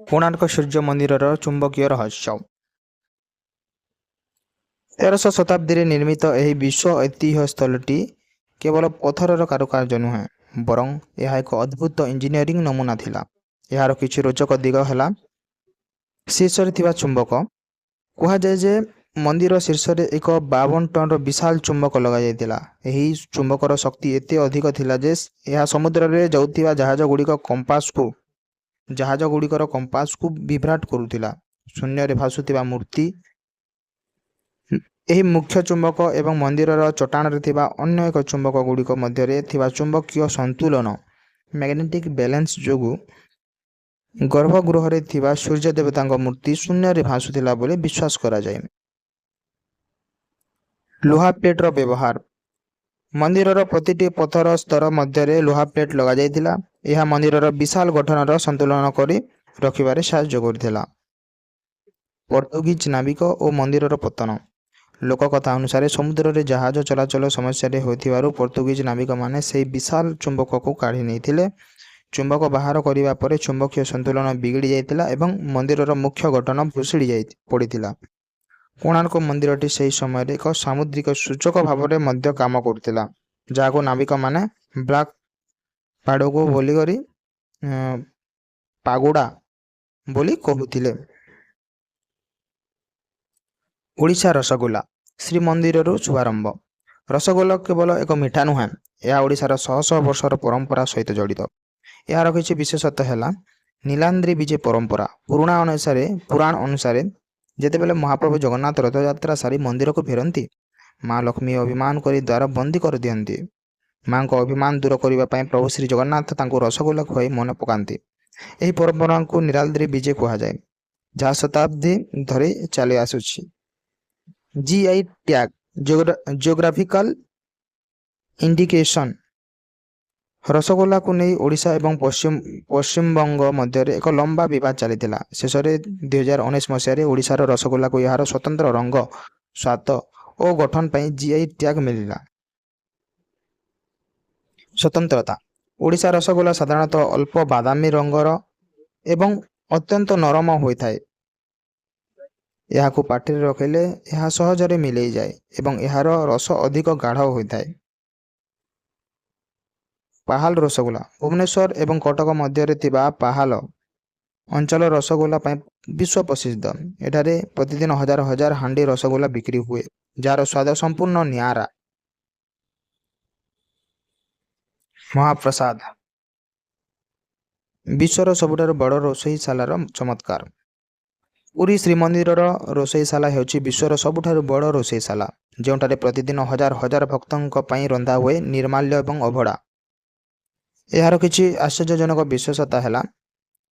କୋଣାର୍କ ସୂର୍ଯ୍ୟ ମନ୍ଦିରର ଚୁମ୍ବକୀୟ ରହସ୍ୟ। 13ଶ ଶତାବ୍ଦୀରେ ନିର୍ମିତ ଏହି ବିଶ୍ୱ ଐତିହ୍ୟ ସ୍ଥଳଟି କେବଳ ପଥରର କାରୁକାର୍ଯ୍ୟ ନୁହେଁ, ବରଂ ଏହା ଏକ ଅଦ୍ଭୁତ ଇଞ୍ଜିନିୟରିଂ ନମୁନା ଥିଲା। ଏହାର କିଛି ରୋଚକ ଦିଗ ହେଲା ଶୀର୍ଷରେ ଥିବା ଚୁମ୍ବକ। କୁହାଯାଏ ଯେ ମନ୍ଦିର ଶୀର୍ଷରେ ଏକ 52 ଟନ୍ର ବିଶାଳ ଚୁମ୍ବକ ଲଗାଯାଇଥିଲା। ଏହି ଚୁମ୍ବକର ଶକ୍ତି ଏତେ ଅଧିକ ଥିଲା ଯେ ଏହା ସମୁଦ୍ରରେ ଯାଉଥିବା ଜାହାଜଗୁଡ଼ିକର କମ୍ପାସକୁ ବିଭ୍ରାଟ କରୁଥିଲା। ଶୂନ୍ୟରେ ଭାସୁଥିବା ମୂର୍ତ୍ତି, ଏହି ମୁଖ୍ୟ ଚୁମ୍ବକ ଏବଂ ମନ୍ଦିରର ଚଟାଣରେ ଥିବା ଅନ୍ୟ ଏକ ଚୁମ୍ବକ ଗୁଡ଼ିକ ମଧ୍ୟରେ ଥିବା ଚୁମ୍ବକୀୟ ସନ୍ତୁଳନ ମ୍ୟାଗ୍ନେଟିକ୍ ବ୍ୟାଲେନ୍ସ ଯୋଗୁଁ ଗର୍ଭଗୃହରେ ଥିବା ସୂର୍ଯ୍ୟ ଦେବତାଙ୍କ ମୂର୍ତ୍ତି ଶୂନ୍ୟରେ ଭାସୁଥିଲା ବୋଲି ବିଶ୍ୱାସ କରାଯାଏ। ଲୁହା ପ୍ଲେଟ୍ର ବ୍ୟବହାର। ମନ୍ଦିରର ପ୍ରତିଟି ପଥର ସ୍ତର ମଧ୍ୟରେ ଲୁହା ପ୍ଲେଟ୍ ଲଗାଯାଇଥିଲା। ଏହା ମନ୍ଦିରର ବିଶାଳ ଗଠନର ସନ୍ତୁଳନ କରି ରଖିବାରେ ସାହାଯ୍ୟ କରିଥିଲା। ପର୍ତ୍ତୁଗୀଜ ନାବିକ ଓ ମନ୍ଦିରର ପତନ। ଲୋକକଥା ଅନୁସାରେ ସମୁଦ୍ରରେ ଜାହାଜ ଚଳାଚଳ ସମସ୍ୟାରେ ହୋଇଥିବାରୁ ପର୍ତ୍ତୁଗୀଜ ନାବିକମାନେ ସେହି ବିଶାଳ ଚୁମ୍ବକକୁ କାଢ଼ି ନେଇଥିଲେ। ଚୁମ୍ବକ ବାହାର କରିବା ପରେ ଚୁମ୍ବକୀୟ ସନ୍ତୁଳନ ବିଗିଡ଼ି ଯାଇଥିଲା ଏବଂ ମନ୍ଦିରର ମୁଖ୍ୟ ଗଠନ ଭୁଷୁଡ଼ି ପଡ଼ିଥିଲା। କୋଣାର୍କ ମନ୍ଦିରଟି ସେହି ସମୟରେ ଏକ ସାମୁଦ୍ରିକ ସୂଚକ ଭାବରେ ମଧ୍ୟ କାମ କରୁଥିଲା, ଯାହାକୁ ନାବିକମାନେ ବ୍ଲାକ୍ ପାଗୋଡ଼ା ବୋଲି କହୁଥିଲେ। ଓଡ଼ିଶା ରସଗୋଲା। ଶ୍ରୀମନ୍ଦିରରୁ ଶୁଭାରମ୍ଭ। ରସଗୋଲା କେବଳ ଏକ ମିଠା ନୁହେଁ, ଏହା ଓଡ଼ିଶାର ଶହ ଶହ ବର୍ଷର ପରମ୍ପରା ସହିତ ଜଡ଼ିତ। ଏହାର କିଛି ବିଶେଷତ୍ୱ ହେଲା ନୀଳାଦ୍ରି ବିଜେ ପରମ୍ପରା। ପୁରାଣ ଅନୁସାରେ ଯେତେବେଳେ ମହାପ୍ରଭୁ ଜଗନ୍ନାଥ ରଥଯାତ୍ରା ସାରି ମନ୍ଦିରକୁ ଫେରନ୍ତି, ମା ଲକ୍ଷ୍ମୀ ଅଭିମାନ କରି ଦ୍ୱାର ବନ୍ଦୀ କରିଦିଅନ୍ତି। ମାଙ୍କ ଅଭିମାନ ଦୂର କରିବା ପାଇଁ ପ୍ରଭୁ ଶ୍ରୀ ଜଗନ୍ନାଥ ତାଙ୍କୁ ରସଗୋଲା ଖୁଆଇ ମନେ ପକାନ୍ତି। ଏହି ପରମ୍ପରାକୁ ନୀଳାଦ୍ରି ବିଜେ କୁହାଯାଏ, ଯାହା ଶତାବ୍ଦୀ ଧରି ଚାଲି ଆସୁଛି। GI tag geographical indication. ରସଗୋଲାକୁ ନେଇ ଓଡ଼ିଶା ଏବଂ ପଶ୍ଚିମବଙ୍ଗ ମଧ୍ୟରେ ଏକ ଲମ୍ବା ବିବାଦ ଚାଲିଥିଲା। ଶେଷରେ 2019 ମସିହାରେ ଓଡ଼ିଶାର ରସଗୋଲାକୁ ଏହାର ସ୍ୱତନ୍ତ୍ର ରଙ୍ଗ, ସ୍ୱାଦ ଓ ଗଠନ ପାଇଁ GI ଟ୍ୟାଗ ମିଳିଲା। ସ୍ୱତନ୍ତ୍ରତା। ଓଡ଼ିଶା ରସଗୋଲା ସାଧାରଣତଃ ଅଳ୍ପ ବାଦାମୀ ରଙ୍ଗର ଏବଂ ଅତ୍ୟନ୍ତ ନରମ ହୋଇଥାଏ। ଏହାକୁ ପାଟିରେ ରଖିଲେ ଏହା ସହଜରେ ମିଳେଇଯାଏ ଏବଂ ଏହାର ରସ ଅଧିକ ଗାଢ଼ ହୋଇଥାଏ। ପାହାଲ ରସଗୋଲା। ଭୁବନେଶ୍ୱର ଏବଂ କଟକ ମଧ୍ୟରେ ଥିବା ପାହାଲ ଅଞ୍ଚଳ ରସଗୋଲା ପାଇଁ ବିଶ୍ୱ ପ୍ରସିଦ୍ଧ। ଏଠାରେ ପ୍ରତିଦିନ ହଜାର ହଜାର ହାଣ୍ଡି ରସଗୋଲା ବିକ୍ରି ହୁଏ, ଯାହାର ସ୍ୱାଦ ସମ୍ପୂର୍ଣ୍ଣ ନିଆରା। ମହାପ୍ରସାଦ। ବିଶ୍ୱର ସବୁଠାରୁ ବଡ଼ ରୋଷେଇଶାଳାର ଚମତ୍କାର। ପୁରୀ ଶ୍ରୀମନ୍ଦିରର ରୋଷେଇଶାଳା ହେଉଛି ବିଶ୍ୱର ସବୁଠାରୁ ବଡ଼ ରୋଷେଇଶାଳା, ଯେଉଁଠାରେ ପ୍ରତିଦିନ ହଜାର ହଜାର ଭକ୍ତଙ୍କ ପାଇଁ ରନ୍ଧା ହୁଏ ନିର୍ମାଲ୍ୟ ଏବଂ ଅଭଡ଼ା। ଏହାର କିଛି ଆଶ୍ଚର୍ଯ୍ୟଜନକ ବିଶେଷତା ହେଲା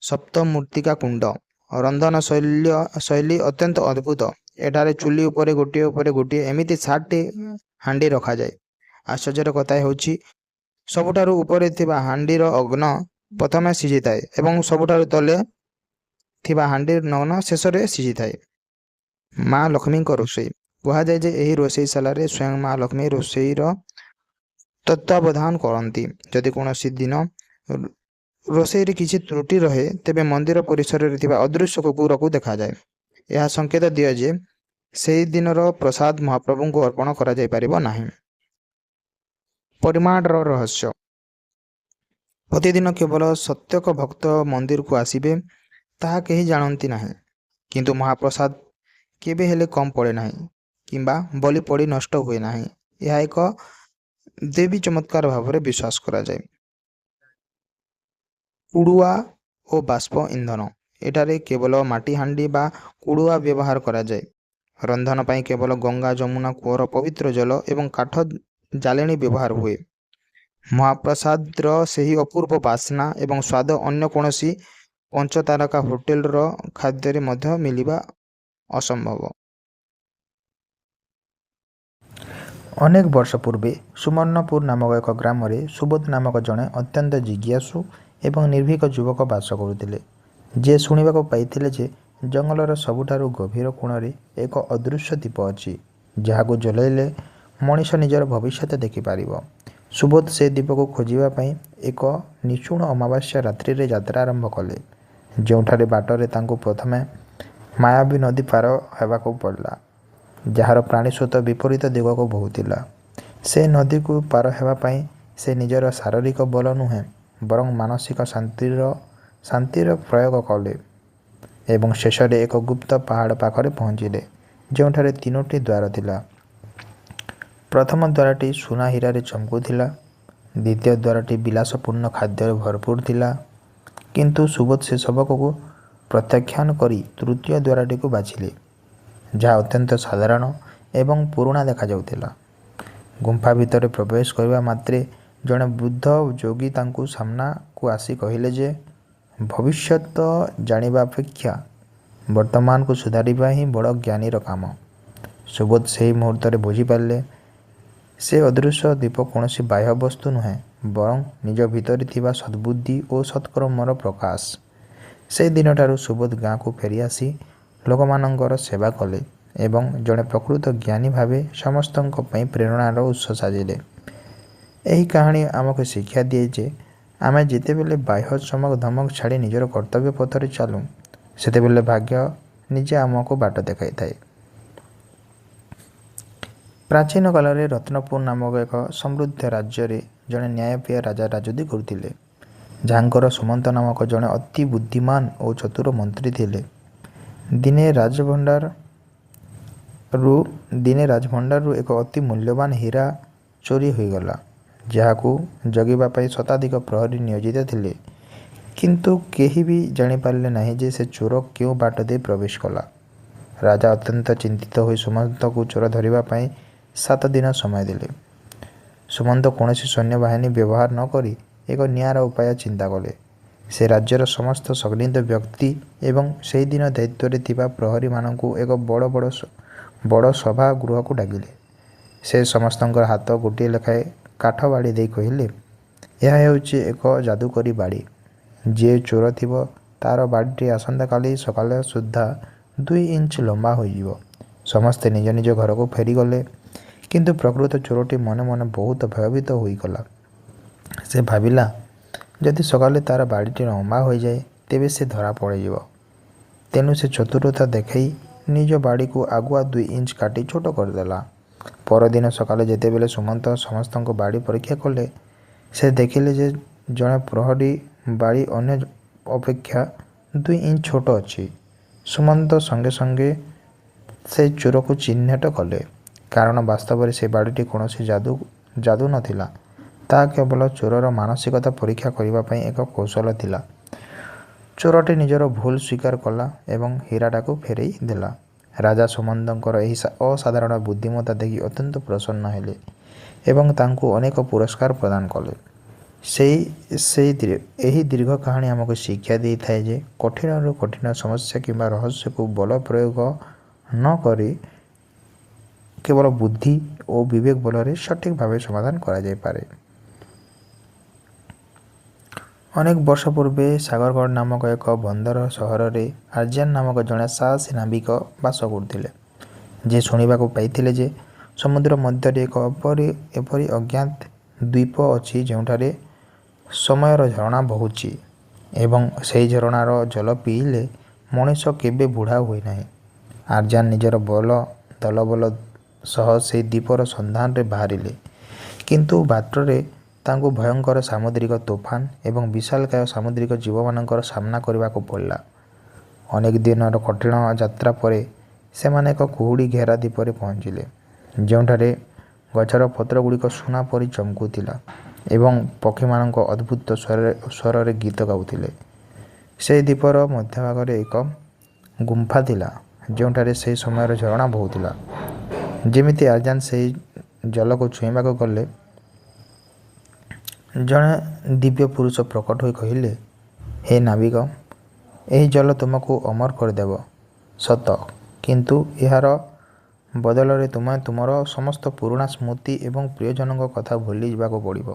ସପ୍ତମୂର୍ତ୍ତିକା କୁଣ୍ଡ। ରନ୍ଧନ ଶୈଳୀ ଅତ୍ୟନ୍ତ ଅଦ୍ଭୁତ। ଏଠାରେ ଚୁଲି ଉପରେ ଗୋଟିଏ ଏମିତି 7ଟି ହାଣ୍ଡି ରଖାଯାଏ। ଆଶ୍ଚର୍ଯ୍ୟର କଥା ହେଉଛି ସବୁଠାରୁ ଉପରେ ଥିବା ହାଣ୍ଡିର ଅଗ୍ନି ପ୍ରଥମେ ସିଝିଥାଏ ଏବଂ ସବୁଠାରୁ ତଳେ ଥିବା ହାଣ୍ଡିର ଅଗ୍ନି ଶେଷରେ ସିଝିଥାଏ। ମା ଲକ୍ଷ୍ମୀଙ୍କ ରୋଷେଇ। କୁହାଯାଏ ଯେ ଏହି ରୋଷେଇଶାଳାରେ ସ୍ୱୟଂ ମା ଲକ୍ଷ୍ମୀ ରୋଷେଇର ତତ୍ତ୍ୱାବଧାନ କରନ୍ତି। ଯଦି କୌଣସି ଦିନ ରୋଷେଇରେ କିଛି ତ୍ରୁଟି ରହେ, ତେବେ ମନ୍ଦିର ପରିସରରେ ଥିବା ଅଦୃଶ୍ୟ କୁକୁରକୁ ଦେଖାଯାଏ। ଏହା ସଂକେତ ଦିଏ ଯେ ସେହି ଦିନର ପ୍ରସାଦ ମହାପ୍ରଭୁଙ୍କୁ ଅର୍ପଣ କରାଯାଇପାରିବ ନାହିଁ। ପରିମାଣର ରହସ୍ୟ। ପ୍ରତିଦିନ କେବଳ ପ୍ରତ୍ୟେକ ଭକ୍ତ ମନ୍ଦିରକୁ ଆସିବେ, ତାହା କେହି ଜାଣନ୍ତି ନାହିଁ। କିନ୍ତୁ ମହାପ୍ରସାଦ କେବେ ହେଲେ କମ୍ ପଡ଼େ ନାହିଁ କିମ୍ବା ବଳି ପଡ଼ି ନଷ୍ଟ ହୁଏ ନାହିଁ। ଏହା ଏକ ଦେବୀ ଚମତ୍କାର ଭାବରେ ବିଶ୍ୱାସ କରାଯାଏ। କୁଡ଼ୁଆ ଓ ବାଷ୍ପ ଇନ୍ଧନ। ଏଠାରେ କେବଳ ମାଟି ହାଣ୍ଡି ବା କୁଡ଼ୁଆ ବ୍ୟବହାର କରାଯାଏ। ରନ୍ଧନ ପାଇଁ କେବଳ ଗଙ୍ଗା ଯମୁନା କୂଅର ପବିତ୍ର ଜଳ ଏବଂ କାଠ ଜାଳେଣୀ ବ୍ୟବହାର ହୁଏ। ମହାପ୍ରସାଦର ସେହି ଅପୂର୍ବ ବାସ୍ନା ଏବଂ ସ୍ୱାଦ ଅନ୍ୟ କୌଣସି ପଞ୍ଚତାରକା ହୋଟେଲର ଖାଦ୍ୟରେ ମଧ୍ୟ ମିଳିବା ଅସମ୍ଭବ। ଅନେକ ବର୍ଷ ପୂର୍ବେ ସୁବର୍ଣ୍ଣପୁର ନାମକ ଏକ ଗ୍ରାମରେ ସୁବୋଧ ନାମକ ଜଣେ ଅତ୍ୟନ୍ତ ଜିଜ୍ଞାସୁ ଏବଂ ନିର୍ଭୀକ ଯୁବକ ବାସ କରୁଥିଲେ, ଯିଏ ଶୁଣିବାକୁ ପାଇଥିଲେ ଯେ ଜଙ୍ଗଲର ସବୁଠାରୁ ଗଭୀର କୋଣରେ ଏକ ଅଦୃଶ୍ୟ ଦୀପ ଅଛି, ଯାହାକୁ ଜଳାଇଲେ ମଣିଷ ନିଜର ଭବିଷ୍ୟତ ଦେଖିପାରିବ। ସୁବୋଧ ସେ ଦୀପକୁ ଖୋଜିବା ପାଇଁ ଏକ ନିଶୁଣ ଅମାବାସ୍ୟା ରାତ୍ରିରେ ଯାତ୍ରା ଆରମ୍ଭ କଲେ। ଯେଉଁଠାରେ ବାଟରେ ତାଙ୍କୁ ପ୍ରଥମେ ମାୟାବୀ ନଦୀ ପାର ହେବାକୁ ପଡ଼ିଲା, ଯାହାର ପାଣି ସ୍ରୋତ ବିପରୀତ ଦିଗକୁ ବହୁଥିଲା। ସେ ନଦୀକୁ ପାର ହେବା ପାଇଁ ସେ ନିଜର ଶାରୀରିକ ବଳ ନୁହେଁ ବରଂ ମାନସିକ ଶାନ୍ତିର ପ୍ରୟୋଗ କଲେ ଏବଂ ଶେଷରେ ଏକ ଗୁପ୍ତ ପାହାଡ଼ ପାଖରେ ପହଞ୍ଚିଲେ, ଯେଉଁଠାରେ 3ଟି ଦ୍ୱାର ଥିଲା। ପ୍ରଥମ ଦ୍ୱାରଟି ସୁନା ହୀରାରେ ଚମକୁଥିଲା। ଦ୍ୱିତୀୟ ଦ୍ୱାରଟି ବିଳାସପୂର୍ଣ୍ଣ ଖାଦ୍ୟରେ ଭରପୁର ଥିଲା। କିନ୍ତୁ ସୁବୋଧ ସେସବୁକୁ ପ୍ରତ୍ୟାଖ୍ୟାନ କରି ତୃତୀୟ ଦ୍ୱାରଟିକୁ ବାଛିଲେ, ଯାହା ଅତ୍ୟନ୍ତ ସାଧାରଣ ଏବଂ ପୁରୁଣା ଦେଖାଯାଉଥିଲା। ଗୁମ୍ଫା ଭିତରେ ପ୍ରବେଶ କରିବା ମାତ୍ରେ ଜଣେ ବୃଦ୍ଧ ଯୋଗୀ ତାଙ୍କୁ ସାମ୍ନାକୁ ଆସି କହିଲେ ଯେ ଭବିଷ୍ୟତ ଜାଣିବା ଅପେକ୍ଷା ବର୍ତ୍ତମାନକୁ ସୁଧାରିବା ହିଁ ବଡ଼ ଜ୍ଞାନୀର କାମ। ସୁବୋଧ ସେହି ମୁହୂର୍ତ୍ତରେ ବୁଝିପାରିଲେ ସେ ଅଦୃଶ୍ୟ ଦୀପ କୌଣସି ବାହ୍ୟ ବସ୍ତୁ ନୁହେଁ ବରଂ ନିଜ ଭିତରେ ଥିବା ସଦ୍ବୁଦ୍ଧି ଓ ସତ୍କର୍ମର ପ୍ରକାଶ। ସେହି ଦିନଠାରୁ ସୁବୋଧ ଗାଁକୁ ଫେରିଆସି ଲୋକମାନଙ୍କର ସେବା କଲେ ଏବଂ ଜଣେ ପ୍ରକୃତ ଜ୍ଞାନୀ ଭାବେ ସମସ୍ତଙ୍କ ପାଇଁ ପ୍ରେରଣାର ଉତ୍ସ ସାଜିଲେ। ଏହି କାହାଣୀ ଆମକୁ ଶିକ୍ଷା ଦିଏ ଯେ ଆମେ ଯେତେବେଳେ ବାହ୍ୟ ଚମକ ଧମକ ଛାଡ଼ି ନିଜର କର୍ତ୍ତବ୍ୟ ପଥରେ ଚାଲୁ, ସେତେବେଳେ ଭାଗ୍ୟ ନିଜେ ଆମକୁ ବାଟ ଦେଖାଇଥାଏ। ପ୍ରାଚୀନ କାଳରେ ରତ୍ନପୁର ନାମକ ଏକ ସମୃଦ୍ଧ ରାଜ୍ୟରେ ଜଣେ ନ୍ୟାୟପ୍ରିୟ ରାଜା ରାଜୁତି କରୁଥିଲେ, ଯାହାଙ୍କର ସୁମନ୍ତ ନାମକ ଜଣେ ଅତି ବୁଦ୍ଧିମାନ ଓ ଚତୁର ମନ୍ତ୍ରୀ ଥିଲେ। ଦିନେ ରାଜଭଣ୍ଡାରରୁ ଏକ ଅତି ମୂଲ୍ୟବାନ ହୀରା ଚୋରି ହୋଇଗଲା, ଯାହାକୁ ଜଗିବା ପାଇଁ ଶତାଧିକ ପ୍ରହରୀ ନିୟୋଜିତ ଥିଲେ। କିନ୍ତୁ କେହି ବି ଜାଣିପାରିଲେ ନାହିଁ ଯେ ସେ ଚୋର କେଉଁ ବାଟ ଦେଇ ପ୍ରବେଶ କଲା। ରାଜା ଅତ୍ୟନ୍ତ ଚିନ୍ତିତ ହୋଇ ସୁମନ୍ତକୁ ଚୋର ଧରିବା ପାଇଁ 7 ଦିନ ସମୟ ଦେଲେ। ସୁମନ୍ତ କୌଣସି ସୈନ୍ୟବାହିନୀ ବ୍ୟବହାର ନ କରି ଏକ ନିଆରା ଉପାୟ ଚିନ୍ତା କଲେ। ସେ ରାଜ୍ୟର ସମସ୍ତ ସମ୍ମାନିତ ବ୍ୟକ୍ତି ଏବଂ ସେହିଦିନ ଦାୟିତ୍ୱରେ ଥିବା ପ୍ରହରୀମାନଙ୍କୁ ଏକ ବଡ଼ ସଭା ଗୃହକୁ ଡାକିଲେ। ସେ ସମସ୍ତଙ୍କର ହାତ ଗୋଟିଏ ଲେଖାଏଁ କାଠ ବାଡ଼ି ଦେଇ କହିଲେ, ଏହା ହେଉଛି ଏକ ଯାଦୁକରୀ ବାଡ଼ି। ଯିଏ ଚୋର ଥିବ ତାର ବାଡ଼ିଟି ଆସନ୍ତାକାଲି ସକାଳ ସୁଦ୍ଧା 2 ଇଞ୍ଚ ଲମ୍ବା ହୋଇଯିବ। ସମସ୍ତେ ନିଜ ନିଜ ଘରକୁ ଫେରିଗଲେ। କିନ୍ତୁ ପ୍ରକୃତ ଚୋରଟି ମନେ ମନେ ବହୁତ ଭୟଭୀତ ହୋଇଗଲା। ସେ ଭାବିଲା ଯଦି ସକାଳେ ତାର ବାଡ଼ିଟି ଲମ୍ବା ହୋଇଯାଏ ତେବେ ସେ ଧରା ପଡ଼ିଯିବ। ତେଣୁ ସେ ଚତୁରତା ଦେଖାଇ ନିଜ ବାଡ଼ିକୁ ଆଗୁଆ 2 ଇଞ୍ଚ କାଟି ଛୋଟ କରିଦେଲା। ପରଦିନ ସକାଳେ ଯେତେବେଳେ ସୁମନ୍ତ ସମସ୍ତଙ୍କ ବାଡ଼ି ପରୀକ୍ଷା କଲେ, ସେ ଦେଖିଲେ ଯେ ଜଣେ ପ୍ରହରୀ ବାଡ଼ି ଅନ୍ୟ ଅପେକ୍ଷା 2 ଇଞ୍ଚ ଛୋଟ ଅଛି। ସୁମନ୍ତ ସଙ୍ଗେ ସଙ୍ଗେ ସେ ଚୋରକୁ ଚିହ୍ନଟ କଲେ, କାରଣ ବାସ୍ତବରେ ସେ ବାଡ଼ିଟି କୌଣସି ଯାଦୁ ନଥିଲା, ତାହା କେବଳ ଚୋରର ମାନସିକତା ପରୀକ୍ଷା କରିବା ପାଇଁ ଏକ କୌଶଳ ଥିଲା। ଚୋରଟି ନିଜର ଭୁଲ ସ୍ୱୀକାର କଲା ଏବଂ ହୀରାଟାକୁ ଫେରାଇ ଦେଲା। ରାଜା ସୁମନ୍ତଙ୍କର ଏହି ଅସାଧାରଣ ବୁଦ୍ଧିମତ୍ତା ଦେଖି ଅତ୍ୟନ୍ତ ପ୍ରସନ୍ନ ହେଲେ ଏବଂ ତାଙ୍କୁ ଅନେକ ପୁରସ୍କାର ପ୍ରଦାନ କଲେ। ଏହି ଦୀର୍ଘ କାହାଣୀ ଆମକୁ ଶିକ୍ଷା ଦେଇଥାଏ ଯେ କଠିନରୁ କଠିନ ସମସ୍ୟା କିମ୍ବା ରହସ୍ୟକୁ ବଳ ପ୍ରୟୋଗ ନ କରି କେବଳ ବୁଦ୍ଧି ଓ ବିବେକ ବଳରେ ସଠିକ୍ ଭାବେ ସମାଧାନ କରାଯାଇପାରେ। ଅନେକ ବର୍ଷ ପୂର୍ବେ ସାଗରଗଡ଼ ନାମକ ଏକ ବନ୍ଦର ସହରରେ ଆର୍ଯ୍ୟାନ ନାମକ ଜଣେ ସାହସୀ ନାବିକ ବାସ କରୁଥିଲେ, ଯିଏ ଶୁଣିବାକୁ ପାଇଥିଲେ ଯେ ସମୁଦ୍ର ମଧ୍ୟରେ ଏକ ଏପରି ଅଜ୍ଞାତ ଦ୍ୱୀପ ଅଛି ଯେଉଁଠାରେ ସମୟର ଝରଣା ବହୁଛି ଏବଂ ସେହି ଝରଣାର ଜଳ ପିଇଲେ ମଣିଷ କେବେ ବୁଢ଼ା ହୁଏନାହିଁ। ଆର୍ଯ୍ୟାନ ନିଜର ଦଳବଲ ସହ ସେହି ଦ୍ୱୀପର ସନ୍ଧାନରେ ବାହାରିଲେ, କିନ୍ତୁ ବାଟରେ ତାଙ୍କୁ ଭୟଙ୍କର ସାମୁଦ୍ରିକ ତୋଫାନ ଏବଂ ବିଶାଳକାୟ ସାମୁଦ୍ରିକ ଜୀବମାନଙ୍କର ସାମ୍ନା କରିବାକୁ ପଡ଼ିଲା। ଅନେକ ଦିନର କଠିନ ଯାତ୍ରା ପରେ ସେମାନେ ଏକ କୁହୁଡ଼ି ଘେରା ଦ୍ୱୀପରେ ପହଞ୍ଚିଲେ, ଯେଉଁଠାରେ ଗଛର ପତ୍ରଗୁଡ଼ିକ ସୁନା ପରି ଚମକୁଥିଲା ଏବଂ ପକ୍ଷୀମାନଙ୍କ ଅଦ୍ଭୁତ ସ୍ୱରରେ ଗୀତ ଗାଉଥିଲେ। ସେହି ଦ୍ୱୀପର ମଧ୍ୟଭାଗରେ ଏକ ଗୁମ୍ଫା ଥିଲା, ଯେଉଁଠାରେ ସେହି ସମୟର ଝରଣା ବହୁଥିଲା। ଯେମିତି ଆର୍ଯ୍ୟାନ ସେହି ଜଳକୁ ଛୁଇଁବାକୁ ଗଲେ, ଜଣେ ଦିବ୍ୟ ପୁରୁଷ ପ୍ରକଟ ହୋଇ କହିଲେ, ହେ ନାବିକ, ଏହି ଜଳ ତୁମକୁ ଅମର କରିଦେବ ସତ, କିନ୍ତୁ ଏହାର ବଦଳରେ ତୁମେ ତୁମର ସମସ୍ତ ପୁରୁଣା ସ୍ମୃତି ଏବଂ ପ୍ରିୟଜନଙ୍କ କଥା ଭୁଲି ଯିବାକୁ ପଡ଼ିବ।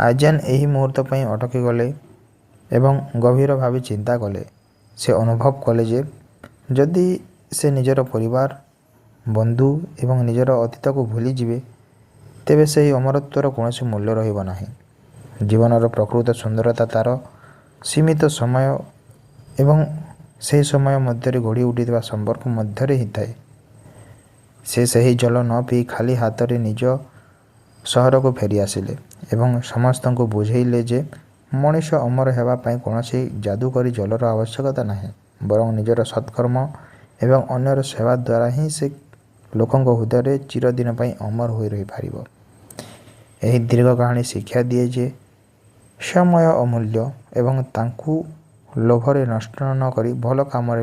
ଆର୍ଯ୍ୟାନ ଏହି ମୁହୂର୍ତ୍ତ ପାଇଁ ଅଟକିଗଲେ ଏବଂ ଗଭୀର ଭାବେ ଚିନ୍ତା କଲେ। ସେ ଅନୁଭବ କଲେ ଯେ ଯଦି ସେ ନିଜର ପରିବାର, ବନ୍ଧୁ ଏବଂ ନିଜର ଅତୀତକୁ ଭୁଲିଯିବେ, ତେବେ ସେହି ଅମରତ୍ୱର କୌଣସି ମୂଲ୍ୟ ରହିବ ନାହିଁ। ଜୀବନର ପ୍ରକୃତ ସୁନ୍ଦରତା ତାର ସୀମିତ ସମୟ ଏବଂ ସେହି ସମୟ ମଧ୍ୟରେ ଗଢ଼ି ଉଠିଥିବା ସମ୍ପର୍କ ମଧ୍ୟରେ ହିଁ ଥାଏ। ସେ ସେହି ଜଳ ନ ପିଇ ଖାଲି ହାତରେ ନିଜ ସହରକୁ ଫେରି ଆସିଲେ ଏବଂ ସମସ୍ତଙ୍କୁ ବୁଝେଇଲେ ଯେ ମଣିଷ ଅମର ହେବା ପାଇଁ କୌଣସି ଯାଦୁକରୀ ଜଳର ଆବଶ୍ୟକତା ନାହିଁ, ବରଂ ନିଜର ସତ୍କର୍ମ ଏବଂ ଅନ୍ୟର ସେବା ଦ୍ୱାରା ହିଁ ସେ ଲୋକଙ୍କ ହୃଦୟରେ ଚିରଦିନ ପାଇଁ ଅମର ହୋଇ ରହିପାରିବ। ଏହି ଦୀର୍ଘ କାହାଣୀ ଶିକ୍ଷା ଦିଏ ଯେ ସମୟ ଅମୂଲ୍ୟ ଏବଂ ତାଙ୍କୁ ଲୋଭରେ ନଷ୍ଟ ନ କରି ଭଲ କାମରେ